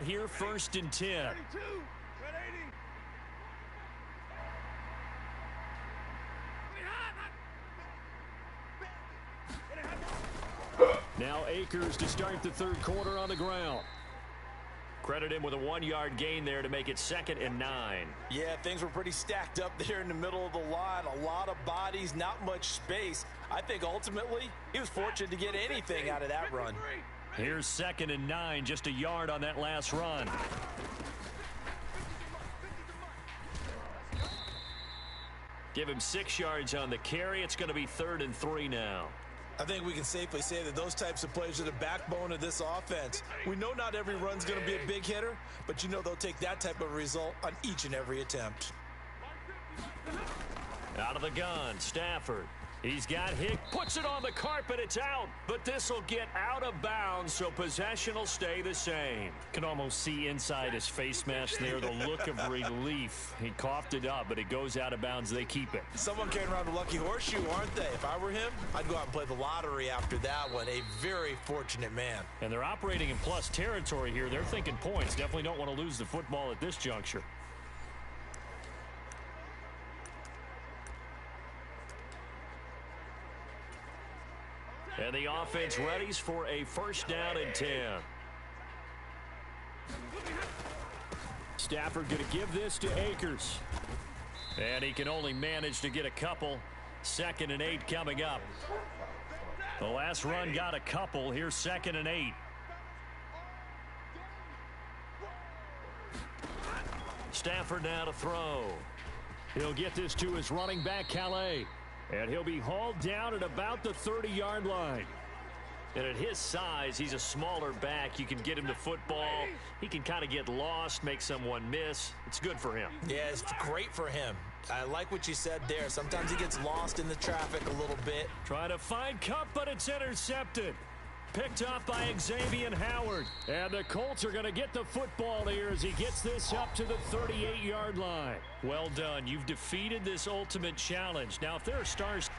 here, 1st and 10. Now Akers to start the 3rd quarter on the ground. Credit him with a 1-yard gain there to make it 2nd and 9. Yeah, things were pretty stacked up there in the middle of the line. A lot of bodies, not much space. I think ultimately he was fortunate to get anything out of that run. Here's 2nd and 9, just a yard on that last run. Give him 6 yards on the carry. It's going to be 3rd and 3 now. I think we can safely say that those types of plays are the backbone of this offense. We know not every run's going to be a big hitter, but you know they'll take that type of result on each and every attempt. Out of the gun, Stafford. He's got Hick, puts it on the carpet, it's out. But this will get out of bounds, so possession will stay the same. Can almost see inside his face mask there the look of relief. He coughed it up, but it goes out of bounds. They keep it. Someone carrying around a lucky horseshoe, aren't they? If I were him, I'd go out and play the lottery after that one. A very fortunate man. And they're operating in plus territory here. They're thinking points. Definitely don't want to lose the football at this juncture. And the offense readies for a 1st down and 10. Stafford going to give this to Akers. And he can only manage to get a couple. 2nd and 8 coming up. The last run got a couple. Here's 2nd and 8. Stafford now to throw. He'll get this to his running back, Calais. And he'll be hauled down at about the 30-yard line. And at his size, he's a smaller back. You can get him to football. He can kind of get lost, make someone miss. It's good for him. Yeah, it's great for him. I like what you said there. Sometimes he gets lost in the traffic a little bit. Trying to find Cup, but it's intercepted. Picked off by Xavier Howard. And the Colts are going to get the football here as he gets this up to the 38-yard line. Well done. You've defeated this ultimate challenge. Now, if there are stars...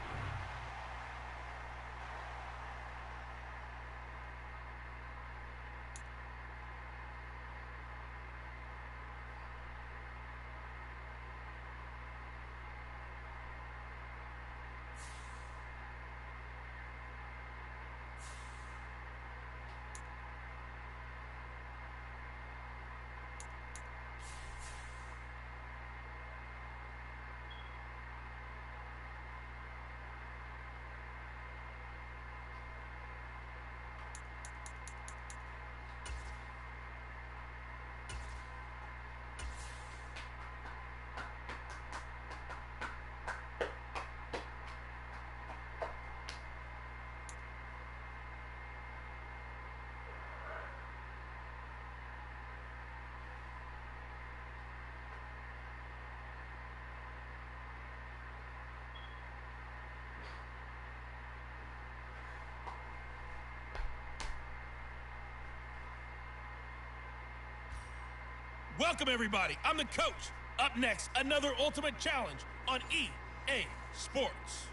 Welcome, everybody. I'm the coach. Up next, another ultimate challenge on EA Sports.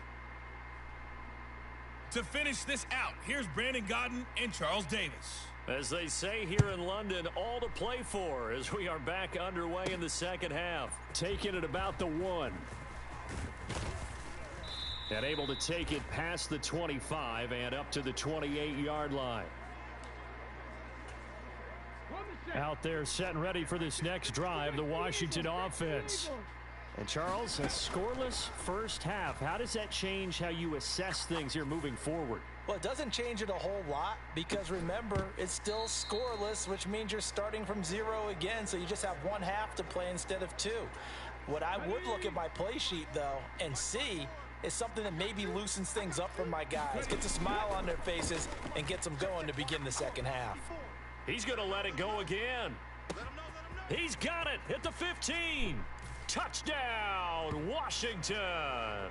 To finish this out, here's Brandon Godden and Charles Davis. As they say here in London, all to play for as we are back underway in the 2nd half. Taking it about the 1. And able to take it past the 25 and up to the 28-yard line. Out there set and ready for this next drive, the Washington offense. And Charles, a scoreless 1st half. How does that change how you assess things here moving forward? Well, it doesn't change it a whole lot because, remember, it's still scoreless, which means you're starting from 0 again, so you just have 1 half to play instead of 2. What I would look at my play sheet, though, and see is something that maybe loosens things up for my guys, gets a smile on their faces, and gets them going to begin the 2nd half. He's going to let it go again. He's got it at the 15. Touchdown, Washington.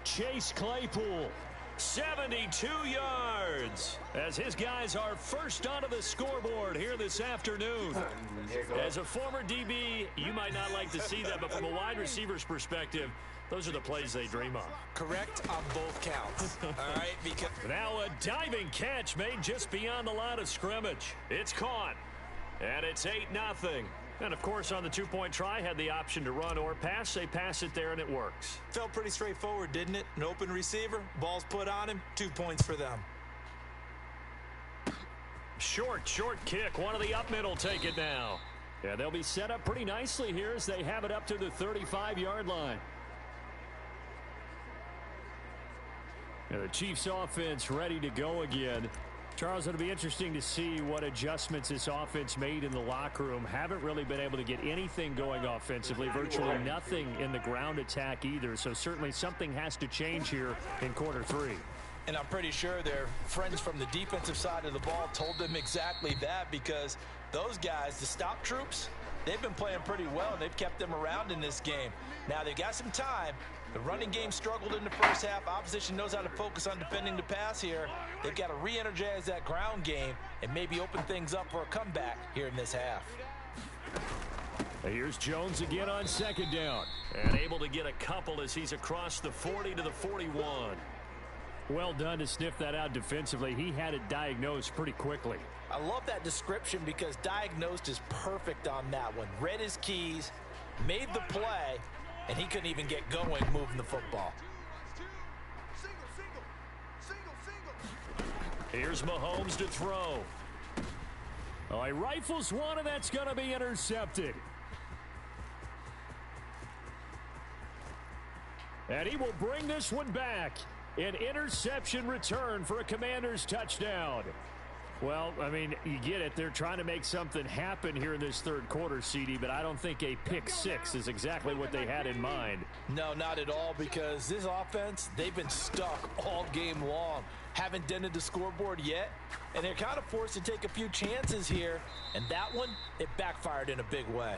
Chase Claypool, 72 yards. As his guys are first onto the scoreboard here this afternoon. As a former DB, you might not like to see that, but from a wide receiver's perspective, those are the plays they dream of. Correct on both counts. All right, because now a diving catch made just beyond the line of scrimmage. It's caught. And it's 8-0. And, of course, on the two-point try, had the option to run or pass. They pass it there, and it works. Felt pretty straightforward, didn't it? An open receiver, ball's put on him, 2 points for them. Short kick. One of the up middle take it now. Yeah, they'll be set up pretty nicely here as they have it up to the 35-yard line. And the Chiefs offense ready to go again. Charles, it'll be interesting to see what adjustments this offense made in the locker room. Haven't really been able to get anything going offensively. Virtually nothing in the ground attack either. So certainly something has to change here in quarter 3. And I'm pretty sure their friends from the defensive side of the ball told them exactly that, because those guys, the stop troops, they've been playing pretty well, and they've kept them around in this game. Now, they've got some time. The running game struggled in the first half. Opposition knows how to focus on defending the pass here. They've got to re-energize that ground game and maybe open things up for a comeback here in this half. Here's Jones again on second down. And able to get a couple as he's across the 40 to the 41. Well done to sniff that out defensively. He had it diagnosed pretty quickly. I love that description because diagnosed is perfect on that one. Read his keys, made the play, and he couldn't even get going moving the football. Here's Mahomes to throw. Oh, he rifles one, and that's going to be intercepted. And he will bring this one back. An interception return for a Commanders touchdown. Well, I mean, you get it. They're trying to make something happen here in this third quarter, CD, but I don't think a pick six is exactly what they had in mind. No, not at all, because this offense, they've been stuck all game long. Haven't dented the scoreboard yet, and they're kind of forced to take a few chances here, and that one, it backfired in a big way.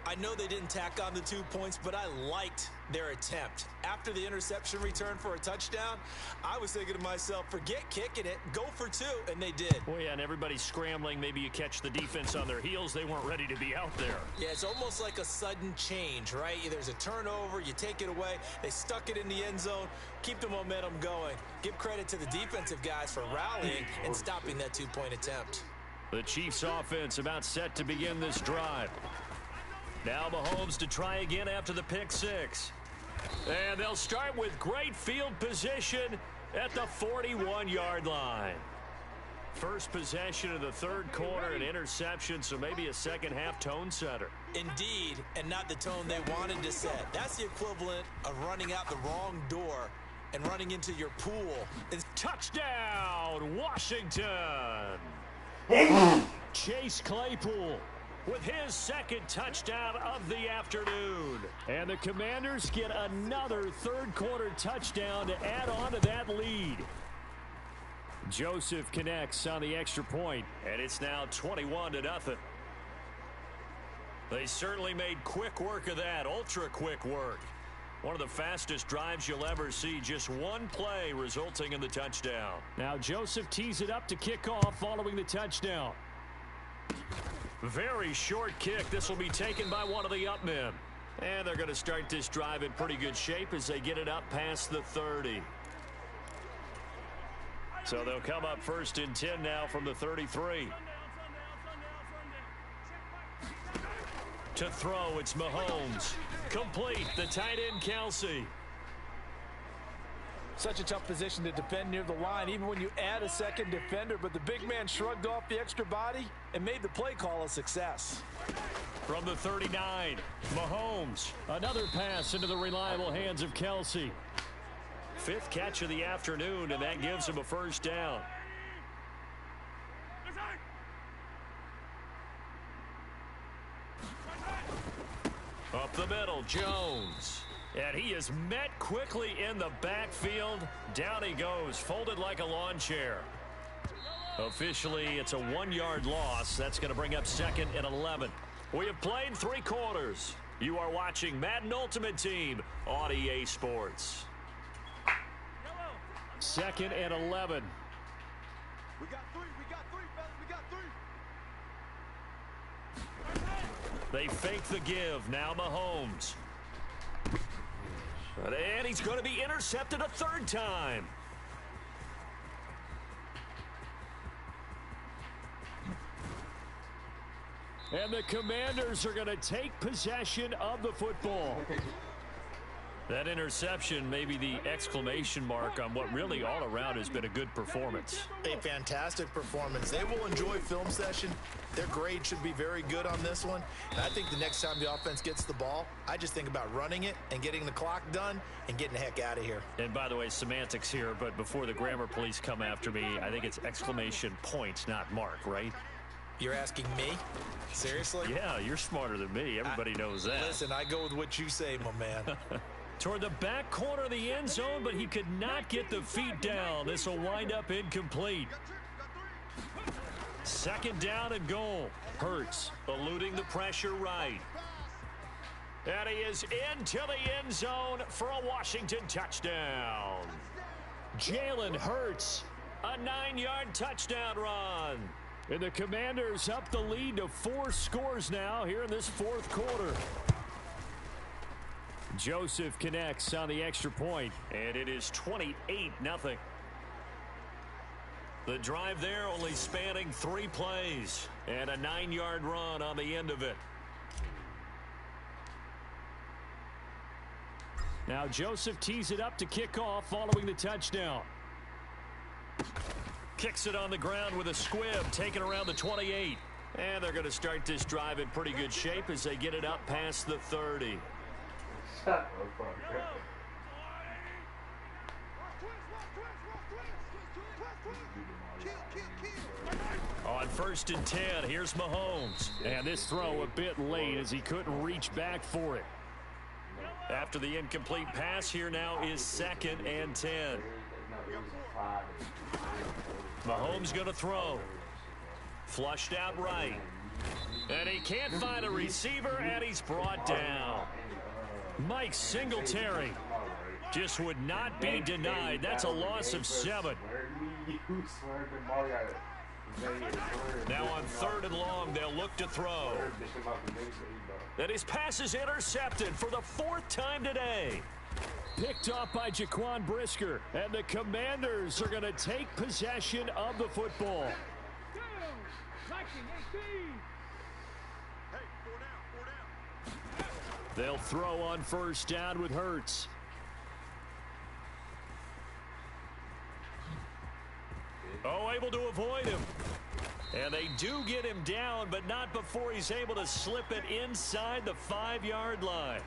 I know they didn't tack on the 2 points, but I liked their attempt. After the interception return for a touchdown, I was thinking to myself, forget kicking it, go for 2, and they did. Well, yeah, and everybody's scrambling. Maybe you catch the defense on their heels. They weren't ready to be out there. Yeah, it's almost like a sudden change, right? There's a turnover, you take it away, they stuck it in the end zone, keep the momentum going. Give credit to the defensive guys for rallying and stopping that 2-point attempt. The Chiefs offense about set to begin this drive. Now Mahomes to try again after the pick six. And they'll start with great field position at the 41-yard line. First possession of the third quarter, an interception, so maybe a second-half tone setter. Indeed, and not the tone they wanted to set. That's the equivalent of running out the wrong door and running into your pool. Touchdown, Washington! Chase Claypool with his second touchdown of the afternoon. And the Commanders get another third-quarter touchdown to add on to that lead. Joseph connects on the extra point, and it's now 21-0. They certainly made quick work of that, ultra-quick work. One of the fastest drives you'll ever see, just one play resulting in the touchdown. Now Joseph tees it up to kick off following the touchdown. Very short kick. This will be taken by one of the up men. And they're going to start this drive in pretty good shape as they get it up past the 30. So they'll come up 1st and 10 now from the 33. To throw, it's Mahomes. Complete, the tight end Kelsey. Such a tough position to defend near the line, even when you add a second defender, but the big man shrugged off the extra body and made the play call a success. From the 39, Mahomes. Another pass into the reliable hands of Kelsey. 5th catch of the afternoon, and that gives him a first down. Up the middle, Jones. And he is met quickly in the backfield. Down he goes, folded like a lawn chair. Officially, it's a 1-yard loss. That's going to bring up 2nd and 11. We have played 3 quarters. You are watching Madden Ultimate Team on EA Sports. 2nd and 11. We got 3, fellas, we got 3. They fake the give. Now Mahomes. And he's going to be intercepted a 3rd time. And the Commanders are going to take possession of the football. That interception may be the exclamation mark on what really all around has been a good performance. A fantastic performance. They will enjoy film session. Their grade should be very good on this one. And I think the next time the offense gets the ball, I just think about running it and getting the clock done and getting the heck out of here. And by the way, semantics here, but before the grammar police come after me, I think it's exclamation point, not mark, right? You're asking me? Seriously? Yeah, you're smarter than me. Everybody knows that. Listen, I go with what you say, my man. Toward the back corner of the end zone, but he could not get the feet down. This will wind up incomplete. Second down and goal. Hurts eluding the pressure right. And he is into the end zone for a Washington touchdown. Jalen Hurts, a 9-yard touchdown run. And the Commanders up the lead to 4 scores now here in this fourth quarter. Joseph connects on the extra point, and it is 28-0. The drive there only spanning 3 plays, and a 9-yard run on the end of it. Now Joseph tees it up to kick off following the touchdown. Kicks it on the ground with a squib, taken around the 28. And they're going to start this drive in pretty good shape as they get it up past the 30. On 1st and 10, here's Mahomes. And this throw a bit late as he couldn't reach back for it. After the incomplete pass, here now is 2nd and 10. Mahomes going to throw. Flushed out right. And he can't find a receiver, and he's brought down. Mike Singletary just would not be denied. That's a loss of 7. Now on 3rd and long, they'll look to throw. And his pass is intercepted for the 4th time today. Picked off by Jaquan Brisker. And the Commanders are going to take possession of the football. They'll throw on 1st down with Hurts. Oh, able to avoid him. And they do get him down, but not before he's able to slip it inside the 5-yard line.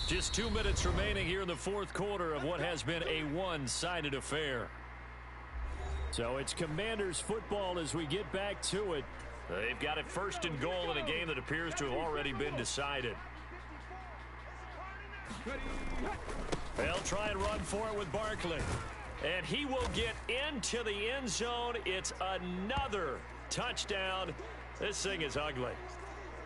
Just 2 minutes remaining here in the fourth quarter of what has been a one-sided affair. So it's Commanders football as we get back to it. They've got it 1st and goal in a game that appears to have already been decided. They'll try and run for it with Barkley. And he will get into the end zone. It's another touchdown. This thing is ugly.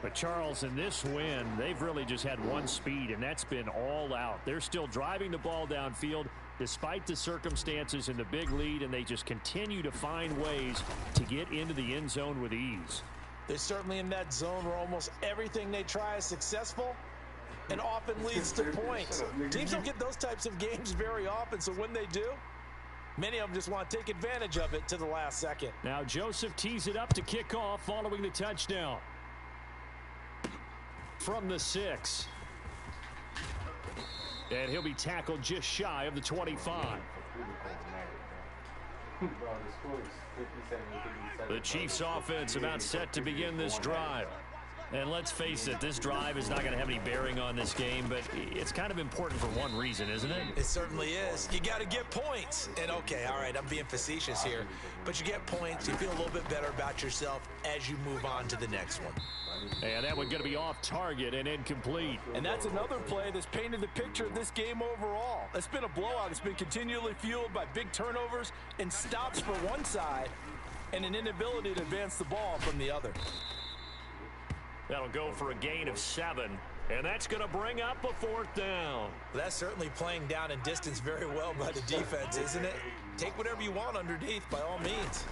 But Charles, in this win, they've really just had one speed, and that's been all out. They're still driving the ball downfield despite the circumstances and the big lead, and they just continue to find ways to get into the end zone with ease. They're certainly in that zone where almost everything they try is successful and often leads to points. Teams don't get those types of games very often, so when they do, many of them just want to take advantage of it to the last second. Now Joseph tees it up to kick off following the touchdown. From the 6. And he'll be tackled just shy of the 25. The Chiefs offense about set to begin this drive. And let's face it, this drive is not going to have any bearing on this game, but it's kind of important for one reason, isn't it? It certainly is. You got to get points. And okay, all right, I'm being facetious here, but you get points, you feel a little bit better about yourself as you move on to the next one. And that one's going to be off target and incomplete. And that's another play that's painted the picture of this game overall. It's been a blowout. It's been continually fueled by big turnovers and stops for one side and an inability to advance the ball from the other. That'll go for a gain of 7. And that's going to bring up a 4th down. That's certainly playing down in distance very well by the defense, isn't it? Take whatever you want underneath by all means.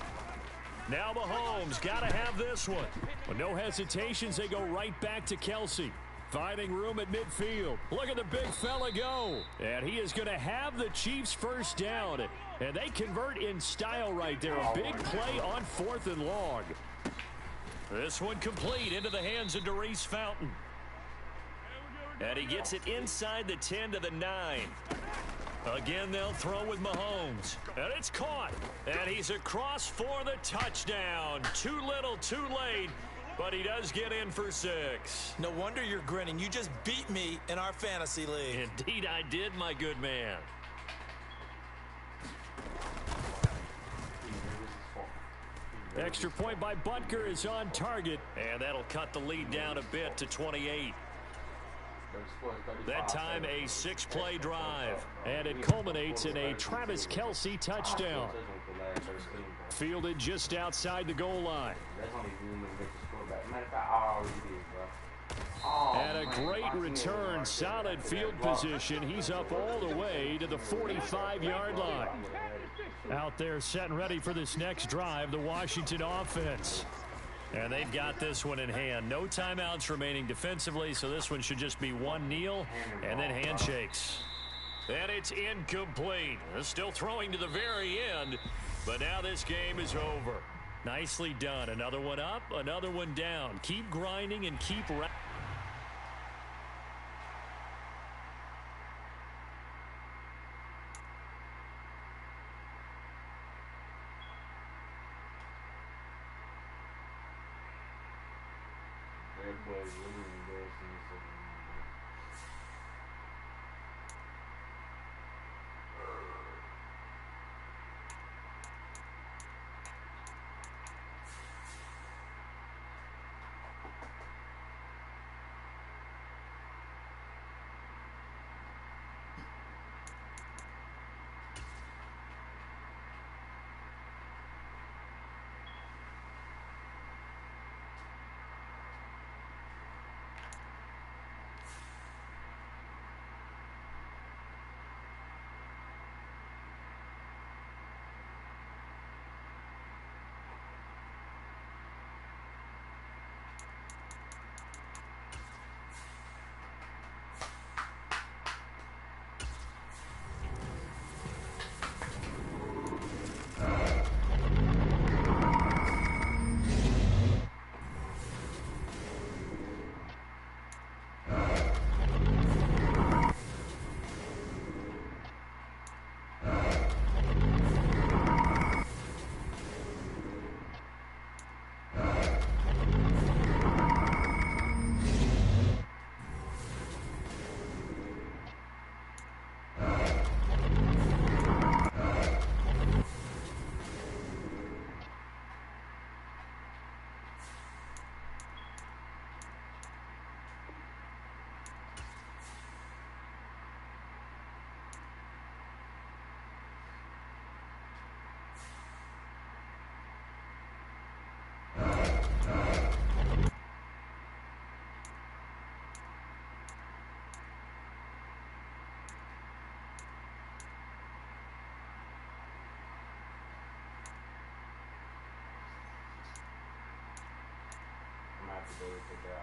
Now Mahomes got to have this one. With no hesitations, they go right back to Kelsey. Finding room at midfield. Look at the big fella go. And he is going to have the Chiefs first down. And they convert in style right there. A big play on 4th and long. This one complete into the hands of Darius Fountain. And he gets it inside the 10 to the 9. Again, they'll throw with Mahomes. And it's caught. And he's across for the touchdown. Too little, too late. But he does get in for 6. No wonder you're grinning. You just beat me in our fantasy league. Indeed I did, my good man. Extra point by Butker is on target. And that'll cut the lead down a bit to 28. That time a 6-play drive. And it culminates in a Travis Kelce touchdown. Fielded just outside the goal line. And a great return, solid field position. He's up all the way to the 45-yard line. Out there set and ready for this next drive, the Washington offense. And they've got this one in hand. No timeouts remaining defensively, so this one should just be one kneel and then handshakes. And it's incomplete. Still throwing to the very end, but now this game is over. Nicely done. Another one up, another one down. Keep grinding and keep... I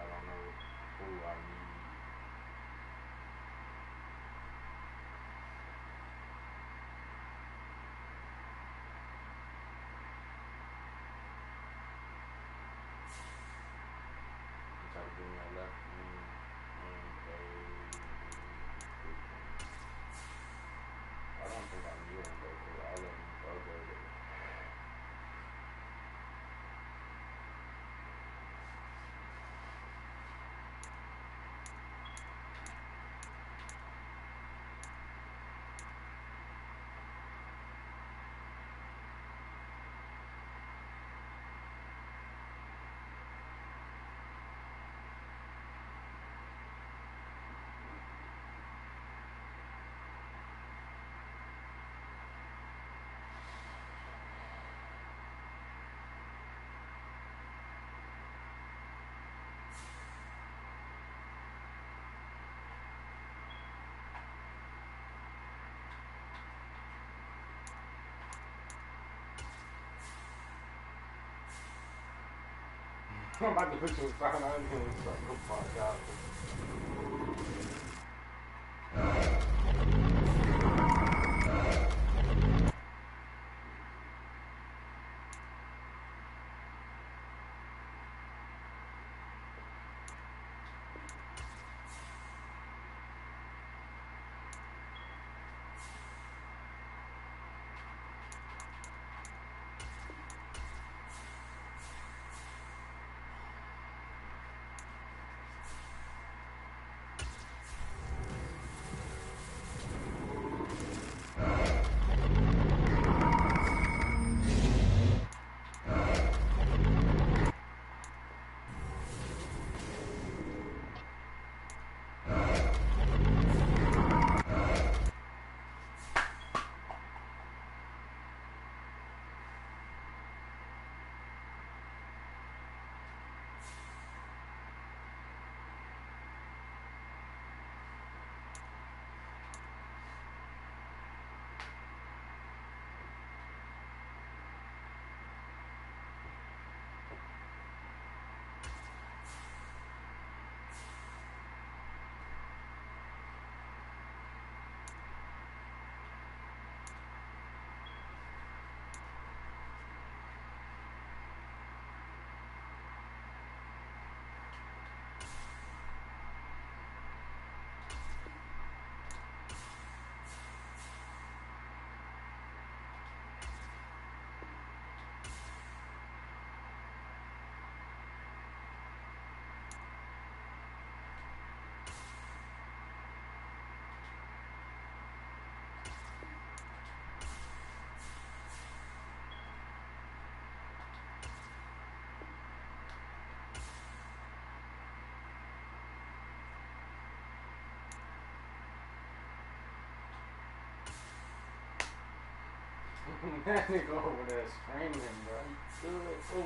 don't know who I need. Try to give me a left wing and I don't think I need him though, because I let him go there. I'm about to put some sign on here and start to fuck out. Man, they go over there screaming, bro. Do it. Oh.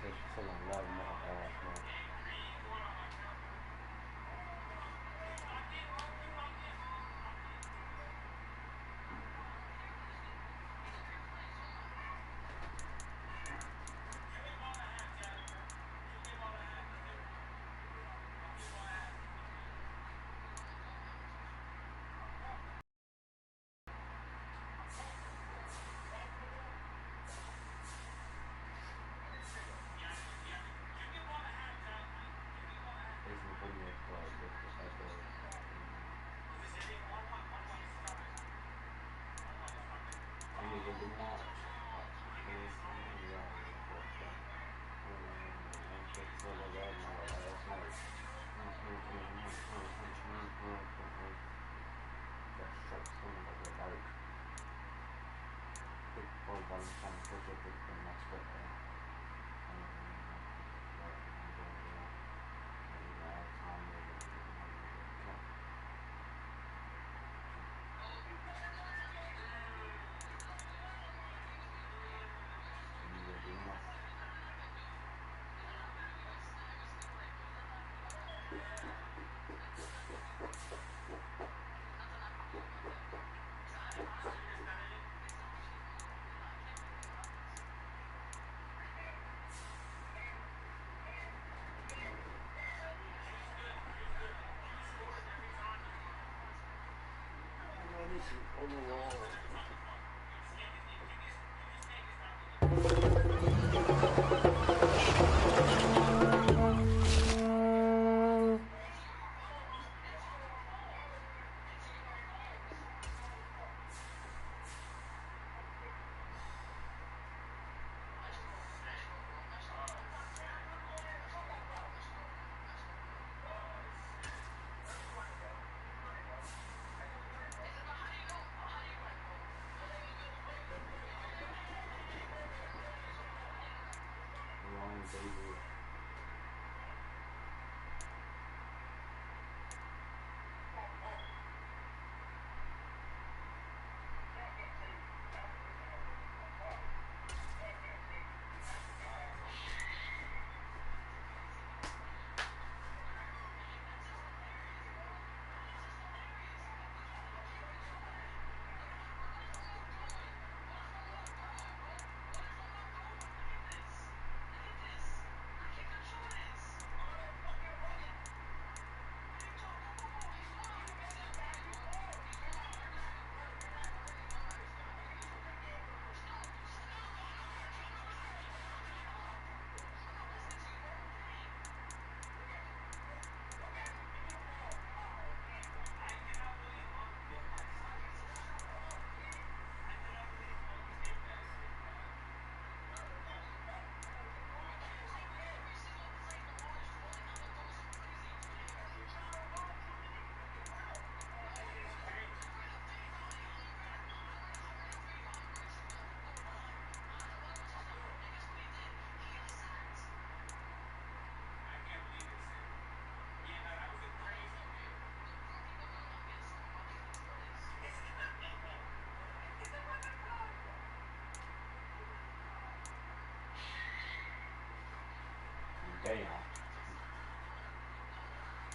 Said she fell in love with my last night. Isn't video for I need to do March.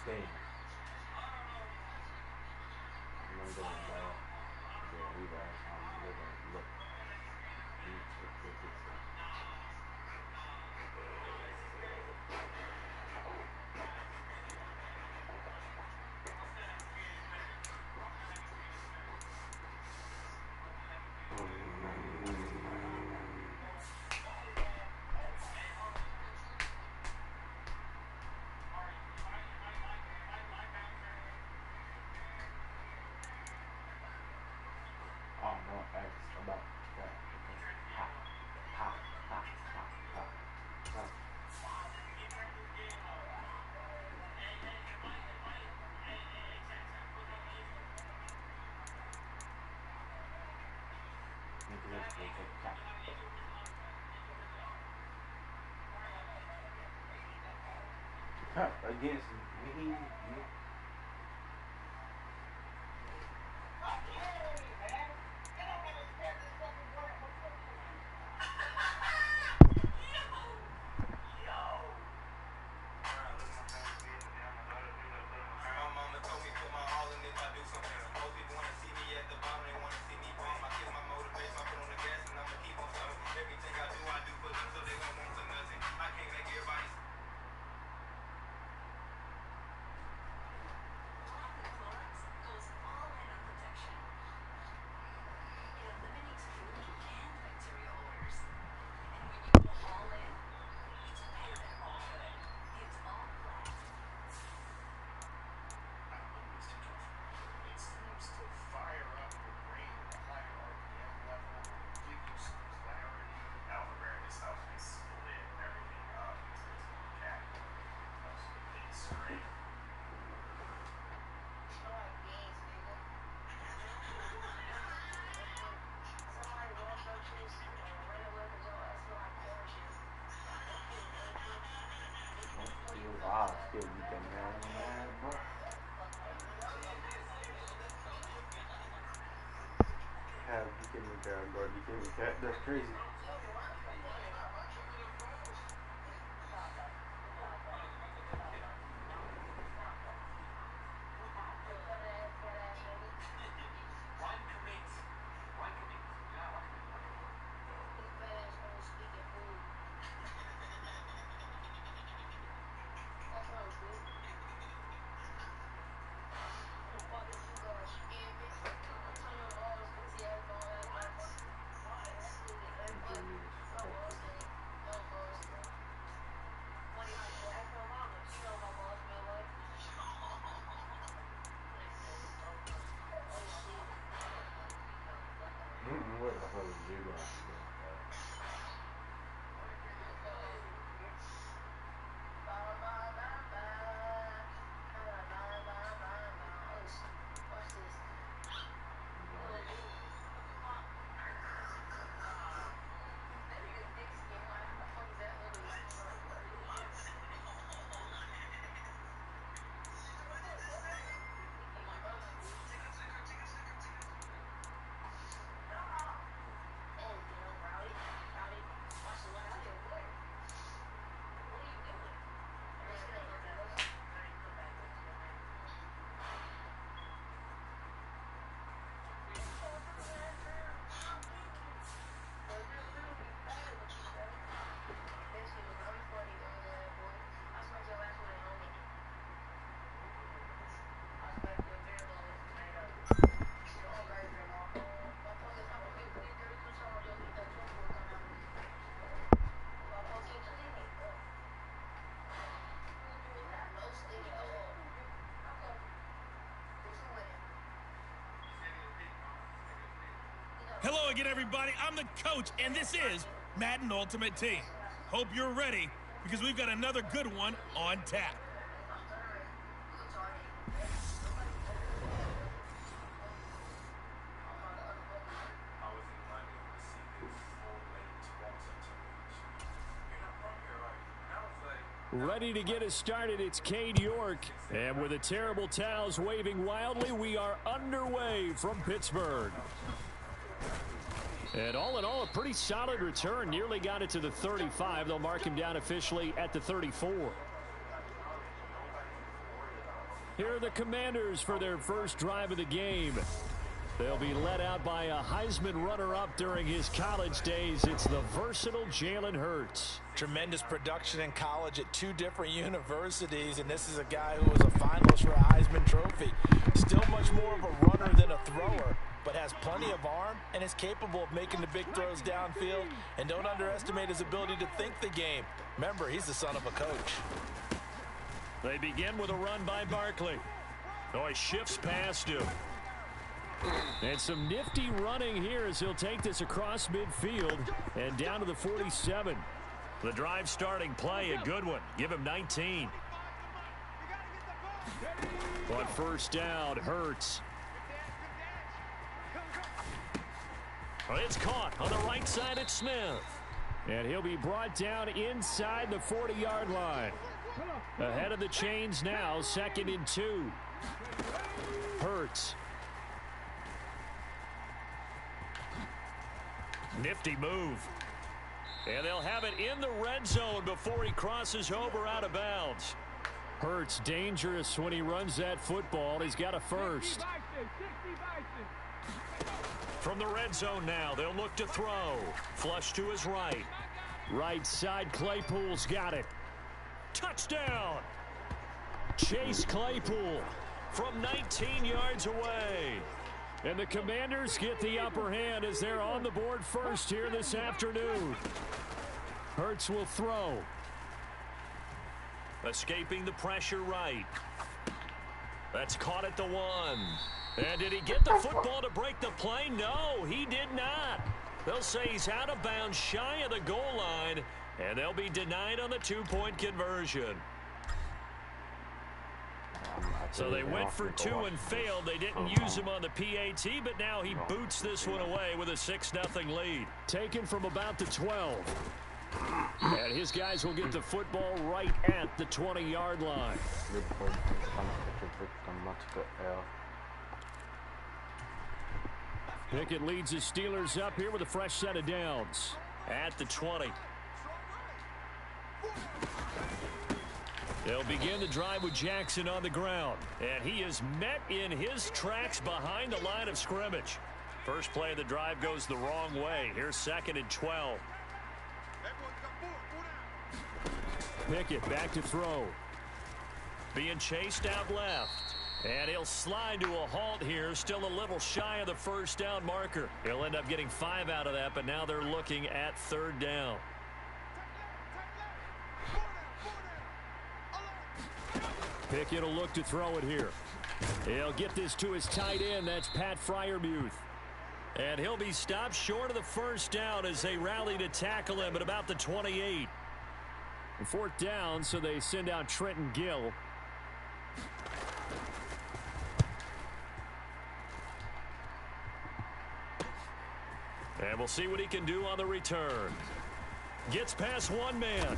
Dang. I'm doing that. Yeah, we got look. Oh, no, X about that. Ha, ha, ha, ha, ha, ha. Against me. Still you can man, bro. Have became a cat, bro. Became a cat. That's crazy. Where the hell is you going? Hello again, everybody. I'm the coach, and this is Madden Ultimate Team. Hope you're ready, because we've got another good one on tap. Ready to get us started, it's Cade York. And with the terrible towels waving wildly, we are underway from Pittsburgh. And all in all, a pretty solid return. Nearly got it to the 35. They'll mark him down officially at the 34. Here are the Commanders for their first drive of the game. They'll be led out by a Heisman runner-up during his college days. It's the versatile Jalen Hurts. Tremendous production in college at 2 different universities, and this is a guy who was a finalist for a Heisman Trophy. Still much more of a runner than a thrower, but has plenty of arm and is capable of making the big throws downfield. And don't underestimate his ability to think the game. Remember, he's the son of a coach. They begin with a run by Barkley. Oh, he shifts past him. And some nifty running here as he'll take this across midfield and down to the 47. The drive starting play, a good one. Give him 19. But first down, Hurts. It's caught on the right side at Smith. And he'll be brought down inside the 40-yard line. Ahead of the chains now, 2nd and 2. Hurts. Nifty move. And they'll have it in the red zone before he crosses over out of bounds. Hurts dangerous when he runs that football. He's got a first. From the red zone now, they'll look to throw. Flush to his right. Right side, Claypool's got it. Touchdown! Chase Claypool from 19 yards away. And the Commanders get the upper hand as they're on the board first here this afternoon. Hurts will throw. Escaping the pressure right. That's caught at the 1. And did he get the football to break the play? No, he did not. They'll say he's out of bounds shy of the goal line, and they'll be denied on the 2-point conversion. So they went for 2 and failed. They didn't use him on the PAT, but now he boots this one away with a 6-0 lead. Taken from about the 12. And his guys will get the football right at the 20-yard line. Pickett leads his Steelers up here with a fresh set of downs. At the 20. They'll begin the drive with Jackson on the ground. And he is met in his tracks behind the line of scrimmage. First play of the drive goes the wrong way. Here's 2nd and 12. Pickett back to throw. Being chased out left. And he'll slide to a halt here. Still a little shy of the first down marker. He'll end up getting 5 out of that, but now they're looking at 3rd down. Pickett will look to throw it here. He'll get this to his tight end. That's Pat Freiermuth. And he'll be stopped short of the first down as they rally to tackle him at about the 28. 4th down, so they send out Trenton Gill. And we'll see what he can do on the return. Gets past one man.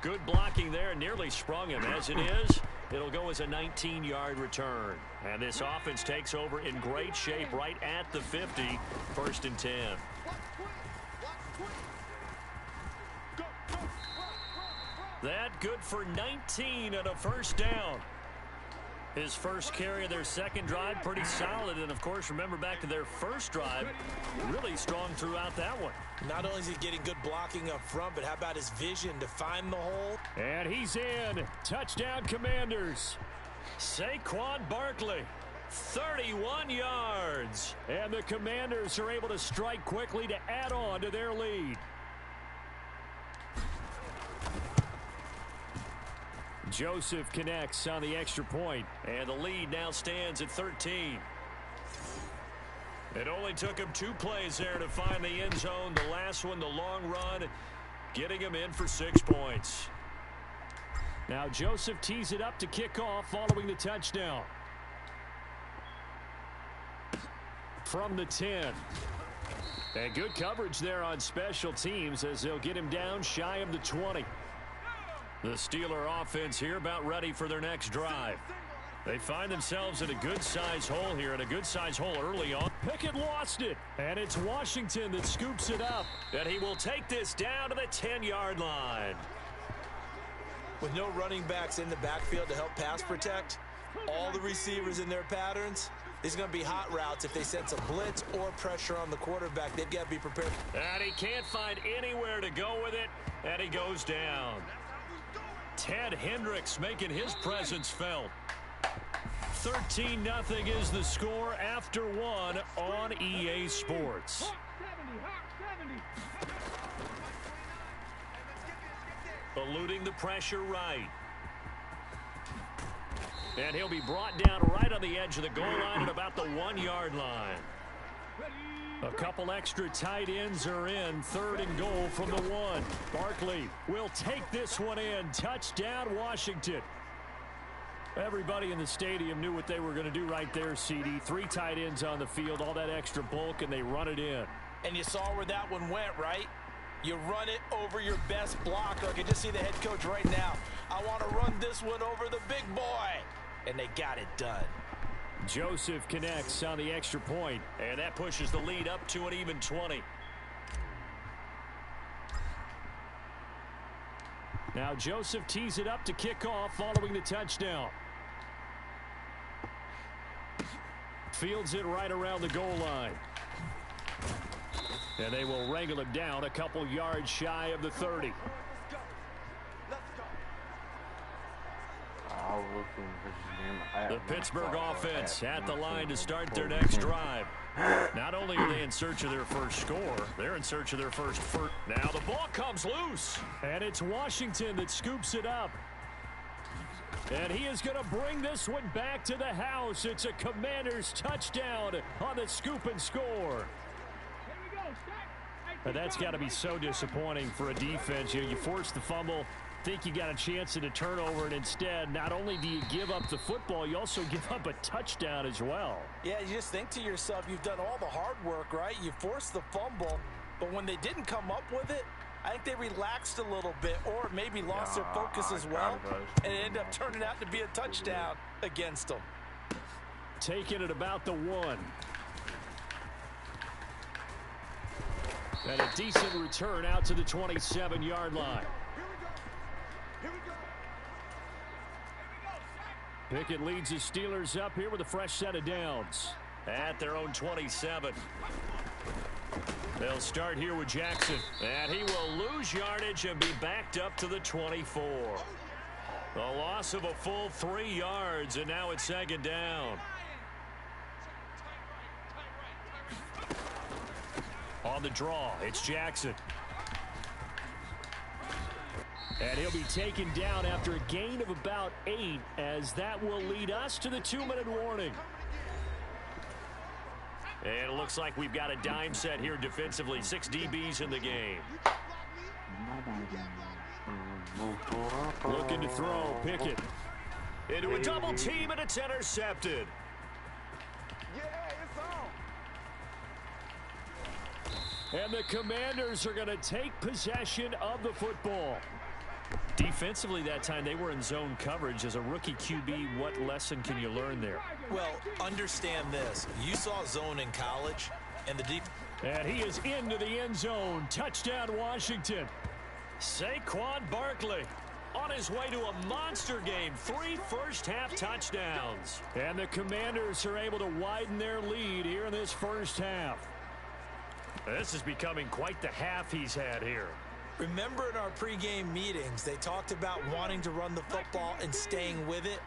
Good blocking there. Nearly sprung him. As it is, it'll go as a 19-yard return. And this offense takes over in great shape right at the 50. 1st and 10. That good for 19 and a first down. His first carry of their second drive, pretty solid. And, of course, remember back to their first drive, really strong throughout that one. Not only is he getting good blocking up front, but how about his vision to find the hole? And he's in. Touchdown, Commanders. Saquon Barkley, 31 yards. And the Commanders are able to strike quickly to add on to their lead. Joseph connects on the extra point, and the lead now stands at 13. It only took him 2 plays there to find the end zone. The last one, the long run, getting him in for 6 points. Now Joseph tees it up to kick off following the touchdown. From the 10. And good coverage there on special teams as they'll get him down shy of the 20. The Steeler offense here about ready for their next drive. They find themselves in a good-sized hole here, and a good-sized hole early on. Pickett lost it, and it's Washington that scoops it up. And he will take this down to the 10-yard line. With no running backs in the backfield to help pass protect, all the receivers in their patterns, these are going to be hot routes if they sense a blitz or pressure on the quarterback. They've got to be prepared. And he can't find anywhere to go with it, and he goes down. Ted Hendricks making his presence felt. 13-0 is the score after one on EA Sports. Eluding the pressure right. And he'll be brought down right on the edge of the goal line at about the 1-yard line. A couple extra tight ends are in. 3rd and goal from the 1. Barkley will take this one in. Touchdown, Washington. Everybody in the stadium knew what they were going to do right there, CD. 3 tight ends on the field, all that extra bulk, and they run it in. And you saw where that one went, right? You run it over your best blocker. I can just see the head coach right now. I want to run this one over the big boy. And they got it done. Joseph connects on the extra point, and that pushes the lead up to an even 20. Now Joseph tees it up to kick off following the touchdown. Fields it right around the goal line. And they will wrangle him down a couple yards shy of the 30. The Pittsburgh offense at the line to start their next drive. Not only are they in search of their first score, they're in search of their first. Now the ball comes loose. And it's Washington that scoops it up. And he is going to bring this one back to the house. It's a Commanders touchdown on the scoop and score. And that's got to be so disappointing for a defense. You force the fumble, think you got a chance at a turnover, and instead, not only do you give up the football, you also give up a touchdown as well. Yeah, you just think to yourself, you've done all the hard work, right? You forced the fumble, but when they didn't come up with it, I think they relaxed a little bit or maybe lost their focus as well, and it ended up turning out to be a touchdown against them. Taking it about the 1. And a decent return out to the 27-yard line. Pickett leads the Steelers up here with a fresh set of downs at their own 27. They'll start here with Jackson, and he will lose yardage and be backed up to the 24. A loss of a full 3 yards, and now it's 2nd down. On the draw, it's Jackson. And he'll be taken down after a gain of about 8, as that will lead us to the 2-minute warning. And it looks like we've got a dime set here defensively. 6 DBs in the game. Looking to throw, Pickett. Into a double team, and it's intercepted. And the Commanders are going to take possession of the football. Defensively that time, they were in zone coverage. As a rookie QB, what lesson can you learn there? Well, understand this. You saw zone in college, and and he is into the end zone. Touchdown, Washington. Saquon Barkley on his way to a monster game. 3 first-half touchdowns. And the Commanders are able to widen their lead here in this first half. This is becoming quite the half he's had here. Remember in our pregame meetings, they talked about wanting to run the football and staying with it?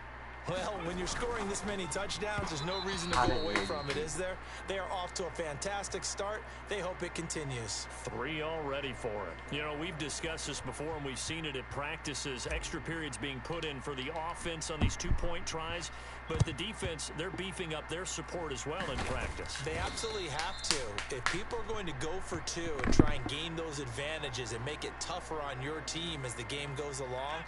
Well, when you're scoring this many touchdowns, there's no reason to go away from it, is there? They are off to a fantastic start. They hope it continues. 3 already for it. You know, we've discussed this before, and we've seen it at practices. Extra periods being put in for the offense on these 2-point tries. But the defense, they're beefing up their support as well in practice. They absolutely have to. If people are going to go for 2 and try and gain those advantages and make it tougher on your team as the game goes along,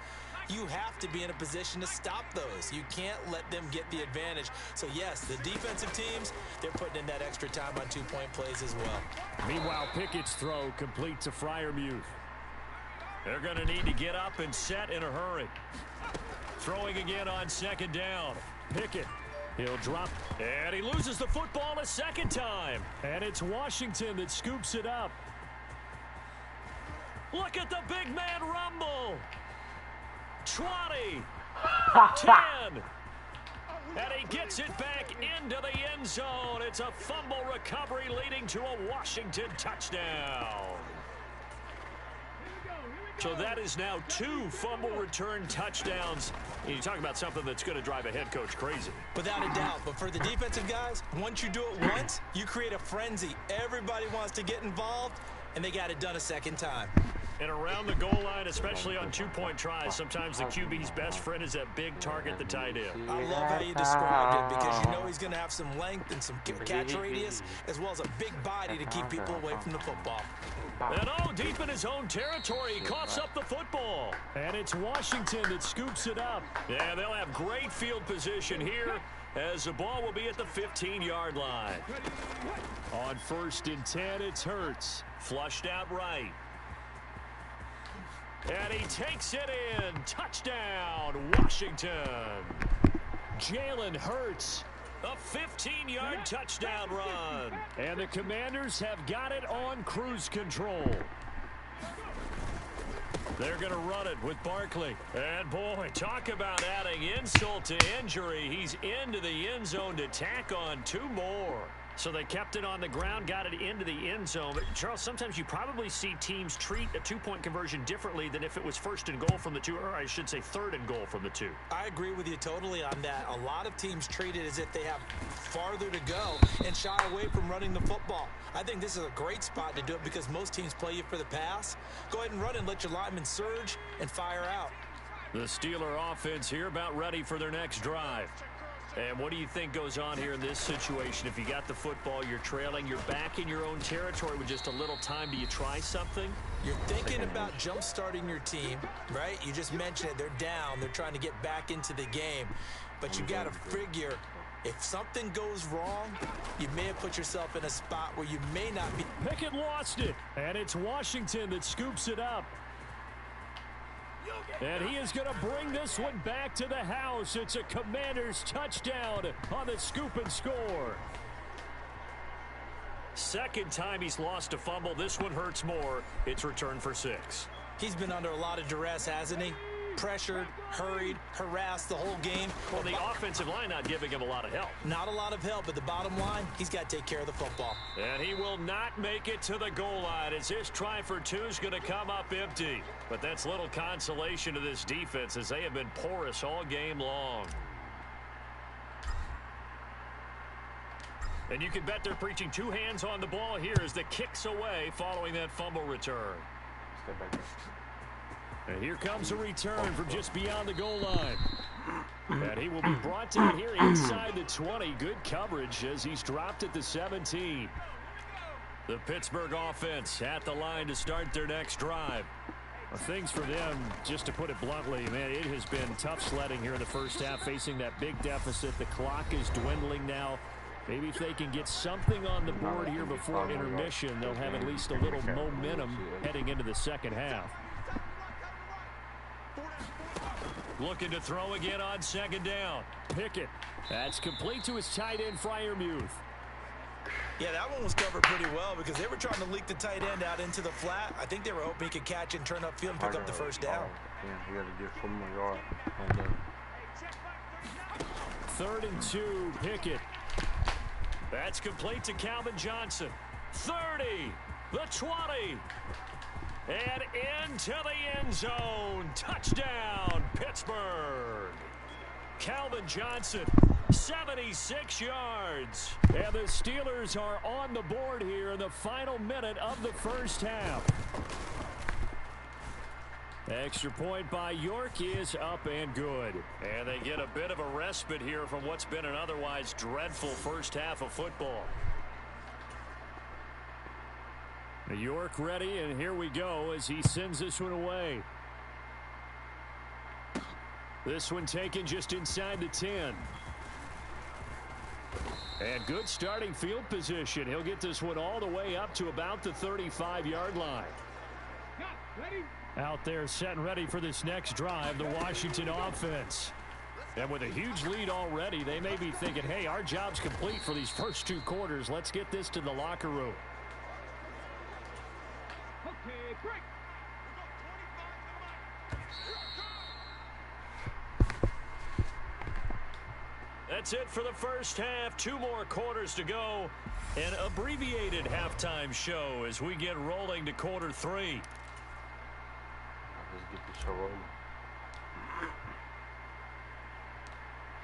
you have to be in a position to stop those. You can't let them get the advantage. So, yes, the defensive teams, they're putting in that extra time on 2-point plays as well. Meanwhile, Pickett's throw complete to Freiermuth. They're going to need to get up and set in a hurry. Throwing again on 2nd down. Pickett, he'll drop, and he loses the football a 2nd time. And it's Washington that scoops it up. Look at the big man rumble. 20. 10. And he gets it back into the end zone. It's a fumble recovery leading to a Washington touchdown. So that is now 2 fumble return touchdowns. And you talk about something that's going to drive a head coach crazy. Without a doubt. But for the defensive guys, once you do it once, you create a frenzy. Everybody wants to get involved, and they got it done a second time. And around the goal line, especially on 2-point tries, sometimes the QB's best friend is that big target, the tight end. I love how you described it because you know he's going to have some length and some catch radius as well as a big body to keep people away from the football. And deep in his own territory, he coughs up the football. And it's Washington that scoops it up. Yeah, they'll have great field position here as the ball will be at the 15-yard line. On 1st and 10, it's Hurts. Flushed out right. And he takes it in. Touchdown, Washington. Jalen Hurts, a 15-yard touchdown run. And the Commanders have got it on cruise control. They're going to run it with Barkley. And, boy, talk about adding insult to injury. He's into the end zone to tack on 2 more. So they kept it on the ground, got it into the end zone. But, Charles, sometimes you probably see teams treat a 2-point conversion differently than if it was 1st and goal from the 2, or I should say 3rd and goal from the 2. I agree with you totally on that. A lot of teams treat it as if they have farther to go and shy away from running the football. I think this is a great spot to do it because most teams play you for the pass. Go ahead and run and let your linemen surge and fire out. The Steeler offense here about ready for their next drive. And what do you think goes on here in this situation? If you got the football, you're trailing, you're back in your own territory with just a little time. Do you try something? You're thinking about jump-starting your team, right? You just mentioned it. They're down. They're trying to get back into the game. But you got to figure if something goes wrong, you may have put yourself in a spot where you may not be. Pickett lost it, and it's Washington that scoops it up. And he is going to bring this one back to the house. It's a Commanders touchdown on the scoop and score. Second time he's lost a fumble. This one hurts more. It's returned for 6. He's been under a lot of duress, hasn't he? Pressured, hurried, harassed the whole game. Well, the offensive line not giving him a lot of help. Not a lot of help, but the bottom line, he's got to take care of the football. And he will not make it to the goal line as this try for 2 is going to come up empty. But that's little consolation to this defense as they have been porous all game long. And you can bet they're preaching 2 hands on the ball here as the kick's away following that fumble return. Step back. And here comes a return from just beyond the goal line. And he will be brought down here inside the 20. Good coverage as he's dropped at the 17. The Pittsburgh offense at the line to start their next drive. Well, things for them, just to put it bluntly, man, it has been tough sledding here in the first half, facing that big deficit. The clock is dwindling now. Maybe if they can get something on the board here before intermission, they'll have at least a little momentum heading into the second half. Looking to throw again on 2nd down. Pickett. That's complete to his tight end, Freiermuth. Yeah, that one was covered pretty well because they were trying to leak the tight end out into the flat. I think they were hoping he could catch and turn upfield and pick up the first down. Yeah, you got to get 4 more yards. 3rd and 2, Pickett. That's complete to Calvin Johnson. 30, the 20. And into the end zone. Touchdown, Pittsburgh. Calvin Johnson, 76 yards. And the Steelers are on the board here in the final minute of the first half. Extra point by York is up and good. And they get a bit of a respite here from what's been an otherwise dreadful first half of football. York ready, and here we go as he sends this one away. This one taken just inside the 10. And good starting field position. He'll get this one all the way up to about the 35-yard line. Out there set and ready for this next drive, the Washington offense. And with a huge lead already, they may be thinking, hey, our job's complete for these first 2 quarters. Let's get this to the locker room. That's it for the first half. 2 more quarters to go. An abbreviated halftime show as we get rolling to quarter 3. Let's get the show rolling.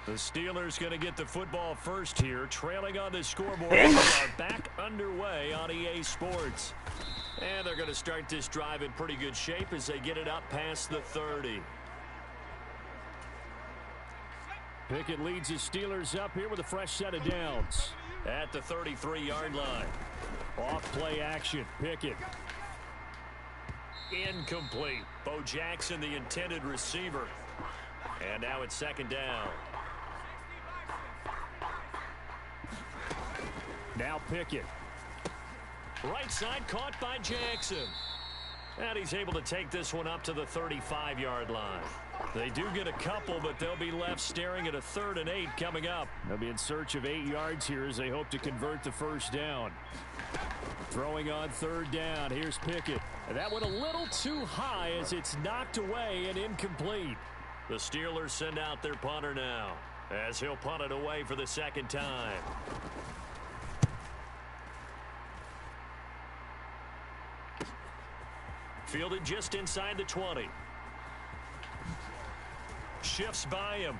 The Steelers going to get the football first here, trailing on the scoreboard. We are back underway on EA Sports. And they're going to start this drive in pretty good shape as they get it up past the 30. Pickett leads his Steelers up here with a fresh set of downs at the 33-yard line. Off play action. Pickett. Incomplete. Bo Jackson, the intended receiver. And now it's second down. Now Pickett. Right side caught by Jackson. And he's able to take this one up to the 35-yard line. They do get a couple, but they'll be left staring at a 3rd and 8 coming up. They'll be in search of 8 yards here as they hope to convert the first down. Throwing on 3rd down. Here's Pickett. And that went a little too high as it's knocked away and incomplete. The Steelers send out their punter now as he'll punt it away for the second time. Fielded just inside the 20. Shifts by him.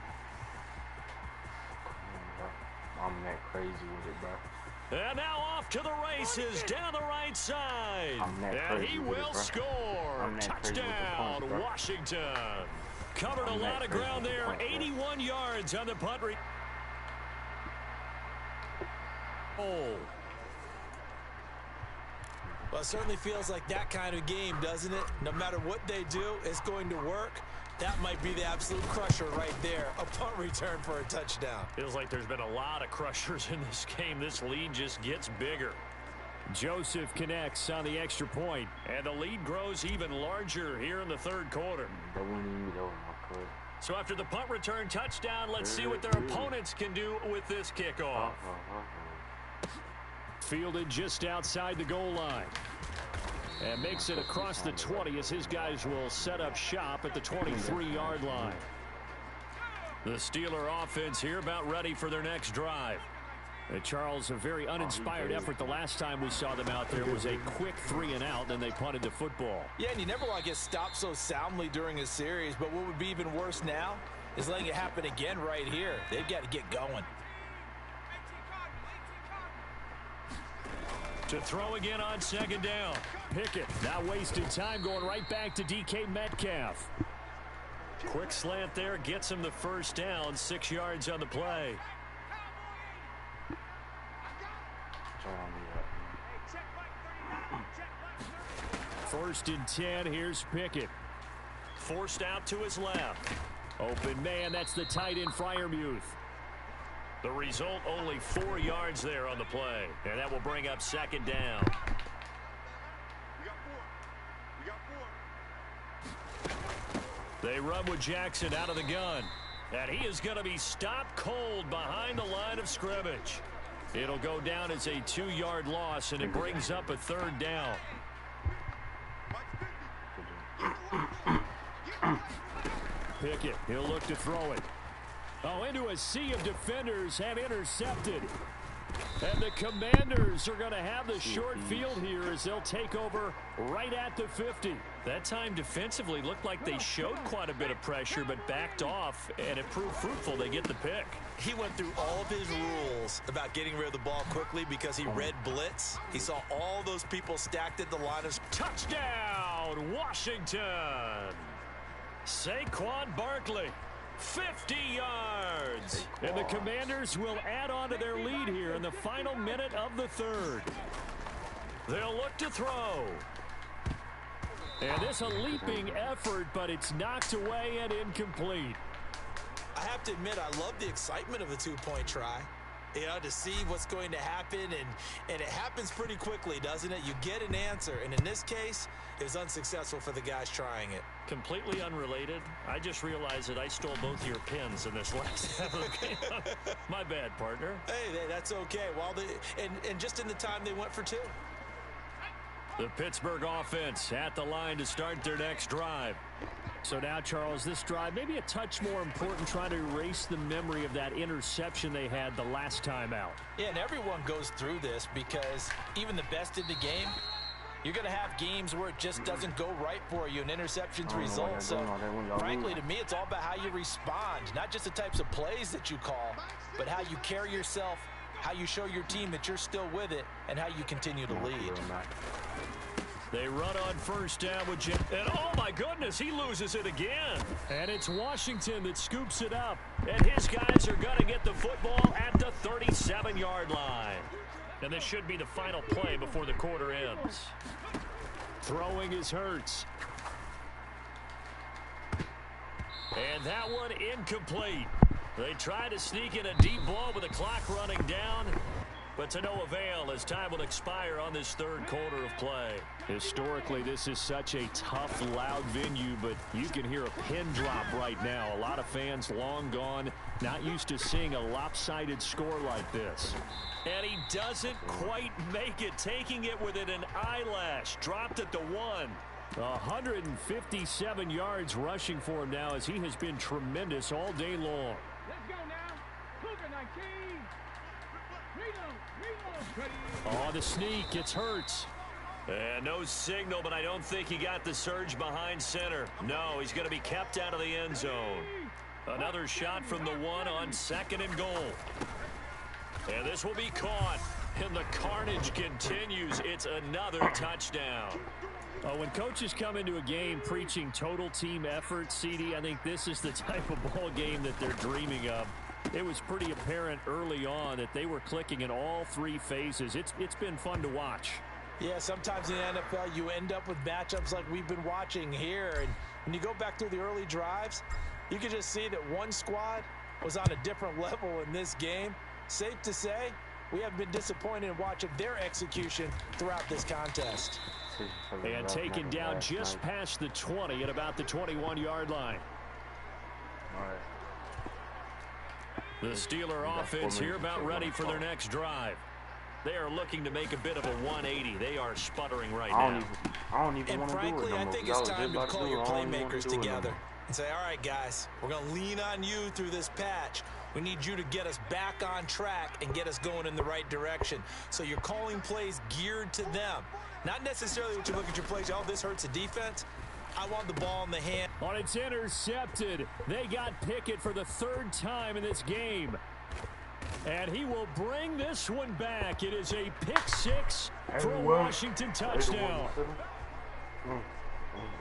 I'm that crazy with it, bro. And now off to the races down the right side. And he will score. Touchdown, Washington. Covered a lot of ground there. 81 yards on the punt. Well, it certainly feels like that kind of game, doesn't it? No matter what they do, it's going to work. That might be the absolute crusher right there. A punt return for a touchdown. Feels like there's been a lot of crushers in this game. This lead just gets bigger. Joseph connects on the extra point, and the lead grows even larger here in the 3rd quarter. So after the punt return touchdown, let's see what their opponents can do with this kickoff. Fielded just outside the goal line. And makes it across the 20 as his guys will set up shop at the 23-yard line. The Steeler offense here about ready for their next drive. And Charles, a very uninspired effort the last time we saw them out there was a quick 3-and-out, then they punted the football. Yeah, and you never want to get stopped so soundly during a series, but what would be even worse now is letting it happen again right here. They've got to get going. To throw again on second down. Pickett not wasting time going right back to DK Metcalf. Quick slant there gets him the first down. 6 yards on the play. First and 10. Here's Pickett. Forced out to his left. Open man. That's the tight end Freiermuth. The result, only 4 yards there on the play. And that will bring up second down. They run with Jackson out of the gun. And he is going to be stopped cold behind the line of scrimmage. It'll go down as a 2-yard loss, and it brings up a 3rd down. Pickett, he'll look to throw it. Oh, into a sea of defenders, have intercepted. And the Commanders are going to have the short field here as they'll take over right at the 50. That time defensively looked like they showed quite a bit of pressure but backed off, and it proved fruitful. They get the pick. He went through all of his rules about getting rid of the ball quickly because he read blitz. He saw all those people stacked at the line of... Touchdown, Washington! Saquon Barkley. 50 yards. And the Commanders will add on to their lead here in the final minute of the 3rd. They'll look to throw. And this a leaping effort, but it's knocked away and incomplete. I have to admit, I love the excitement of a 2-point try. You know, to see what's going to happen, and it happens pretty quickly, doesn't it? You get an answer, and in this case, it was unsuccessful for the guys trying it. Completely unrelated. I just realized that I stole both your pins in this last half of the game. My bad, partner. Hey, that's okay. Well, and just in the time they went for 2. The Pittsburgh offense at the line to start their next drive. So now, Charles, this drive maybe a touch more important, trying to erase the memory of that interception they had the last time out. Yeah, and everyone goes through this because even the best in the game, you're going to have games where it just doesn't go right for you, and interceptions result. So, frankly, to me, it's all about how you respond, not just the types of plays that you call, but how you carry yourself, how you show your team that you're still with it, and how you continue to lead. They run on first down with Jim. And, oh, my goodness, he loses it again. And it's Washington that scoops it up. And his guys are going to get the football at the 37-yard line. And this should be the final play before the quarter ends. Throwing is Hurts. And that one incomplete. They try to sneak in a deep ball with the clock running down, but to no avail as time will expire on this third quarter of play. Historically, this is such a tough, loud venue, but you can hear a pin drop right now. A lot of fans long gone, not used to seeing a lopsided score like this. And he doesn't quite make it, taking it within an eyelash. Dropped at the 1. 157 yards rushing for him now as he has been tremendous all day long. Let's go now. Cougar 19. Oh, the sneak. It's Hurts. And no signal, but I don't think he got the surge behind center. No, he's going to be kept out of the end zone. Another shot from the 1 on 2nd and goal. And this will be caught. And the carnage continues. It's another touchdown. When coaches come into a game preaching total team effort, CD, I think this is the type of ball game that they're dreaming of. It was pretty apparent early on that they were clicking in all 3 phases. It's been fun to watch. Yeah, sometimes in the NFL you end up with matchups like we've been watching here. And when you go back through the early drives, you can just see that one squad was on a different level in this game. Safe to say, we have been disappointed in watching their execution throughout this contest. And taken down just past the 20 at about the 21-yard line. The Steeler offense here about ready for their next drive. They are looking to make a bit of a 180. They are sputtering right now. And frankly, I think it's time to call your playmakers together and say, all right, guys, we're going to lean on you through this patch. We need you to get us back on track and get us going in the right direction. So you're calling plays geared to them. Not necessarily what you look at your plays, oh, this hurts the defense. I want the ball in the hand. Oh, it's intercepted. They got Pickett for the 3rd time in this game. And he will bring this one back. It is a pick 6 for a Washington touchdown.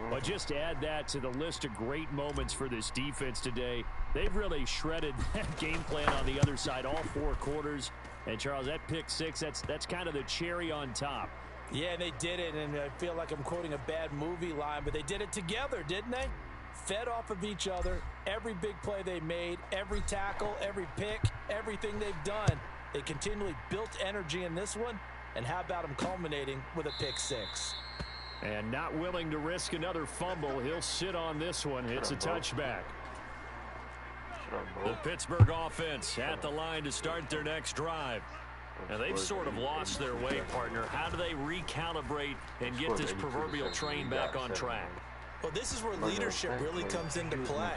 But just to add that to the list of great moments for this defense today, they've really shredded that game plan on the other side all 4 quarters. And, Charles, that pick 6, that's kind of the cherry on top. Yeah, they did it, and I feel like I'm quoting a bad movie line, but they did it together, didn't they? Fed off of each other, every big play they made, every tackle, every pick, everything they've done. They continually built energy in this one, and how about them culminating with a pick 6? And not willing to risk another fumble, he'll sit on this one. It's a touchback. The Pittsburgh offense at the line to start their next drive. Now, they've sort of lost their way, partner. How do they recalibrate and get this proverbial train back on track? Well, this is where leadership really comes into play.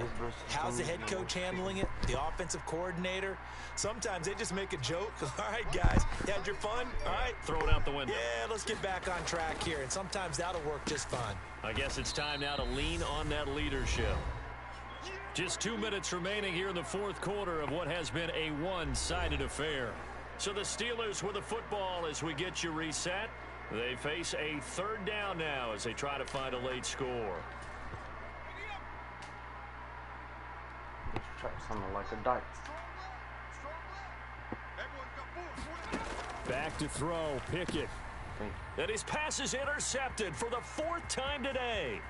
How's the head coach handling it? The offensive coordinator? Sometimes they just make a joke. All right, guys, you had your fun? All right. Throw it out the window. Yeah, let's get back on track here. And sometimes that'll work just fine. I guess it's time now to lean on that leadership. Just 2 minutes remaining here in the 4th quarter of what has been a one-sided affair. So the Steelers with the football as we get you reset. They face a 3rd down now as they try to find a late score. Let's try something like a dice. Back to throw, Pickett. And his pass is intercepted for the 4th time today.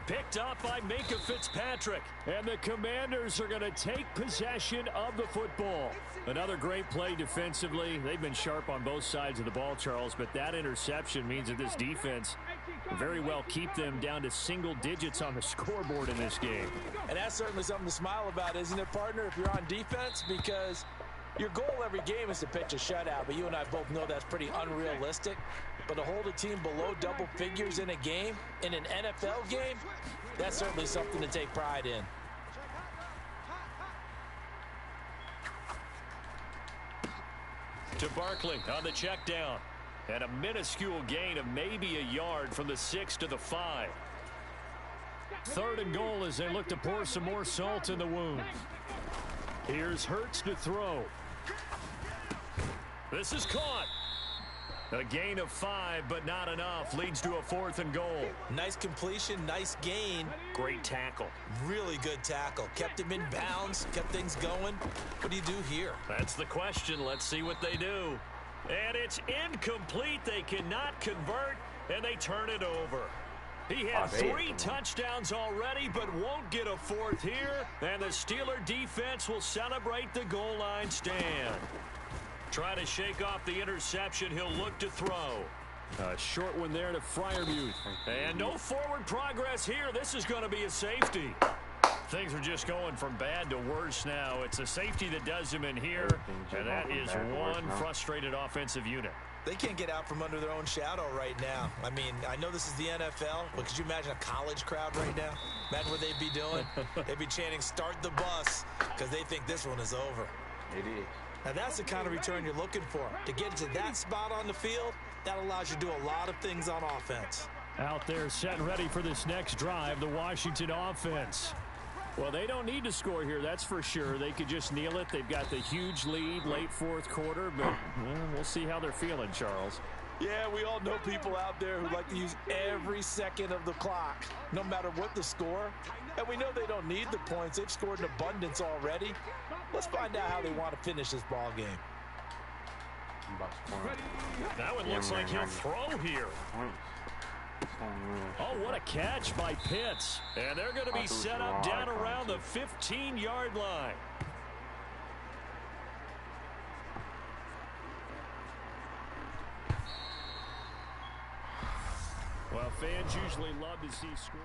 Picked up by Minka Fitzpatrick. And the Commanders are going to take possession of the football. Another great play defensively. They've been sharp on both sides of the ball, Charles, but that interception means that this defense very well keep them down to single digits on the scoreboard in this game. And that's certainly something to smile about, isn't it, partner, if you're on defense? Because Your goal every game is to pitch a shutout, but you and I both know that's pretty unrealistic. But to hold a team below double figures in a game, in an NFL game, that's certainly something to take pride in. To Barkley on the check down. And a minuscule gain of maybe a yard from the 6 to the 5. 3rd and goal as they look to pour some more salt in the wound. Here's Hurts to throw. This is caught. A gain of 5, but not enough. Leads to a 4th and goal. Nice completion, nice gain. Great tackle. Really good tackle. Kept him in bounds, kept things going. What do you do here? That's the question. Let's see what they do. And it's incomplete. They cannot convert, and they turn it over. He had 3 touchdowns already, but won't get a 4th here. And the Steeler defense will celebrate the goal line stand. Try to shake off the interception. He'll look to throw. A short one there to Freiermuth. And no forward progress here. This is going to be a safety. Things are just going from bad to worse now. It's a safety that does him in here, and that is one frustrated offensive unit. They can't get out from under their own shadow right now. I mean, I know this is the NFL, but could you imagine a college crowd right now? Imagine what they'd be doing. They'd be chanting, "Start the bus," because they think this one is over. It is. Now, that's the kind of return you're looking for. To get to that spot on the field, that allows you to do a lot of things on offense. Out there set and ready for this next drive, the Washington offense. Well, they don't need to score here, that's for sure. They could just kneel it. They've got the huge lead late 4th quarter, but we'll see how they're feeling, Charles. Yeah, we all know people out there who like to use every second of the clock, no matter what the score. And we know they don't need the points. They've scored in abundance already. Let's find out how they want to finish this ball game. That one looks like he'll throw here. Oh, what a catch by Pitts. And they're going to be set up down around the 15-yard line. Well, fans usually love to see score.